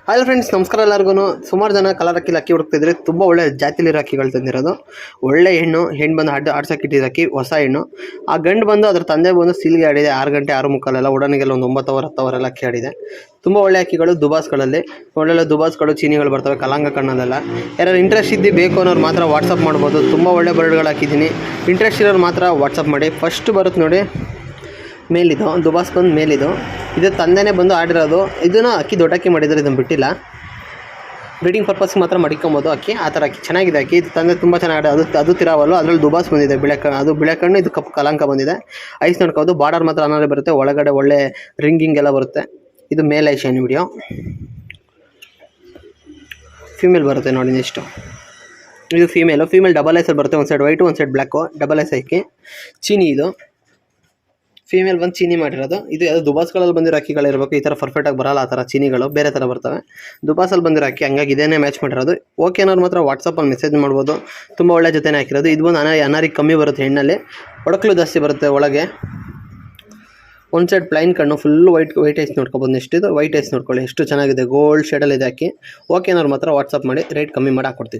Hi friends, ನಮಸ್ಕಾರ ಎಲ್ಲರಿಗೂ. ಸುಮಾರು ಜನ ಕಲರ್ ಅಕ್ಕಿ ಹುಡುಕ್ತಿದ್ರೆ ತುಂಬ ಒಳ್ಳೆ ಜಾತಿಲಿರೋ ಅಕ್ಕಿಗಳು ತಂದಿರೋದು. ಒಳ್ಳೆ ಹೆಣ್ಣು ಬಂದು ಆಡ್ಸಕ್ಕೆ ಇಟ್ಟಿದ್ದು ಅಕ್ಕಿ, ಹೊಸ ಹೆಣ್ಣು. ಆ ಗಂಡು ಬಂದು ಅದ್ರ ತಂದೆ ಬಂದು ಸಿಲ್ಗೆ ಆಡಿದೆ 6 ಗಂಟೆ 6:45 ಉಡನಿಗೆಲ್ಲ ಒಂದು 9 ಅವರ್ 10 ಅವರೆಲ್ಲ ಅಕ್ಕಿ ಆಡಿದೆ. ತುಂಬ ಒಳ್ಳೆ ಅಕ್ಕಿಗಳು ದುಬಾಸ್ಗಳಲ್ಲಿ, ಒಳ್ಳೊಳ್ಳೆ ದುಬಾಸ್ಗಳು ಚೀನಿಗಳು ಬರ್ತವೆ ಕಲಾಂಗ ಕಣ್ಣಲ್ಲೆಲ್ಲ. ಯಾರು ಇಂಟ್ರೆಸ್ಟ್ ಇದ್ದು ಬೇಕು ಅನ್ನೋರು ಮಾತ್ರ ವಾಟ್ಸಪ್ ಮಾಡ್ಬೋದು. ತುಂಬ ಒಳ್ಳೆ ಬರ್ಡ್ಗಳು ಹಾಕಿದ್ದೀನಿ. ಇಂಟ್ರೆಸ್ಟ್ ಇರೋರು ಮಾತ್ರ ವಾಟ್ಸಪ್ ಮಾಡಿ. ಫಸ್ಟ್ ಬರುತ್ತೆ ನೋಡಿ, ಮೇಲಿದು ದುಬಾಸ್ ಬಂದು ಮೇಲಿದು, ಇದು ತಂದೆನೇ ಬಂದು ಆಡಿರೋದು. ಇದನ್ನು ಅಕ್ಕಿ ದೊಡ್ಡ ಅಕ್ಕಿ ಮಾಡಿದರೆ ಇದನ್ನು ಬಿಟ್ಟಿಲ್ಲ. ಬ್ರೀಡಿಂಗ್ ಪರ್ಪಸ್ಗೆ ಮಾತ್ರ ಮಡಿಕೊಬೋದು ಅಕ್ಕಿ. ಆ ಥರ ಅಕ್ಕಿ ಚೆನ್ನಾಗಿದೆ ಅಕ್ಕಿ. ಇದು ತಂದೆ ತುಂಬ ಚೆನ್ನಾಗಿ ಅದು ತಿರಾವಲ್ಲು. ಅದರಲ್ಲಿ ದುಬಾಸ್ ಬಂದಿದೆ, ಬಿಳೆ ಕಣ್ಣು. ಇದು ಕಪ್ಪು ಕಲಾಂಕ ಬಂದಿದೆ. ಐಸ್ ನೋಡ್ಕೋದು. ಬಾರ್ಡರ್ ಮಾತ್ರ ಅನ್ನೋದೇ ಬರುತ್ತೆ. ಒಳಗಡೆ ಒಳ್ಳೆ ರಿಂಗಿಂಗ್ ಎಲ್ಲ ಬರುತ್ತೆ. ಇದು ಮೇಲ್ ಐಶನ್ ವಿಡಿಯೋ. ಫೀಮೇಲ್ ಬರುತ್ತೆ ನೋಡಿ ನೆಕ್ಸ್ಟು. ಇದು ಫೀಮೇಲ್ ಡಬಲ್ ಐಸಲ್ಲಿ ಬರುತ್ತೆ. ಒಂದು ಸೈಡ್ ವೈಟು ಒಂದು ಸೈಡ್ ಬ್ಲ್ಯಾಕು, ಡಬಲ್ ಐಸ್ ಅಕ್ಕಿ. ಚೀನಿ ಇದು ಫೀಮೇಲ್ ಬಂದು ಚೀನಿ ಮಾಡಿರೋದು. ಇದು ಯಾವುದೋ ದುಬಾಸ್ಗಳಲ್ಲಿ ಬಂದಿರೋ ಅಕ್ಕಿಗಳಿರಬೇಕು. ಈ ಥರ ಪರ್ಫೆಕ್ಟಾಗಿ ಬರೋಲ್ಲ. ಆ ಥರ ಚೀನಿಗಳು ಬೇರೆ ಥರ ಬರ್ತವೆ. ದುಬಾಸಲ್ಲಿ ಬಂದಿರೋ ಅಕ್ಕಿ, ಹಂಗಾಗಿ ಇದೇನೇ ಮ್ಯಾಚ್ ಮಾಡಿರೋದು. ಓಕೆ ಅನ್ನೋರು ಮಾತ್ರ ವಾಟ್ಸಪ್ಪಲ್ಲಿ ಮೆಸೇಜ್ ಮಾಡ್ಬೋದು. ತುಂಬ ಒಳ್ಳೆ ಜೊತೆನೇ ಹಾಕಿರೋದು. ಇದು ಬಂದು ಅನಾರಿಗೆ ಕಮ್ಮಿ ಬರುತ್ತೆ. ಹೆಣ್ಣಲ್ಲಿ ಒಡಕಲು ಜಾಸ್ತಿ ಬರುತ್ತೆ ಒಳಗೆ. ಒಂದು ಸೈಡ್ ಪ್ಲೈನ್ ಕಣ್ಣು, ಫುಲ್ ವೈಟ್ ಐಸ್ ನೋಡ್ಕೊಬೋದು. ನೆಕ್ಸ್ಟ್ ಇದು ವೈಟ್ ಐಸ್ ನೋಡ್ಕೊಳ್ಳಿ, ಎಷ್ಟು ಚೆನ್ನಾಗಿದೆ. ಗೋಲ್ಡ್ ಶೇಡಲ್ಲಿದೆ ಅಕ್ಕಿ. ಓಕೆ ಅನ್ನೋರು ಮಾತ್ರ ವಾಟ್ಸಪ್ ಮಾಡಿ, ರೇಟ್ ಕಮ್ಮಿ ಮಾಡಿ ಹಾಕ್ಕೊಡ್ತೀನಿ.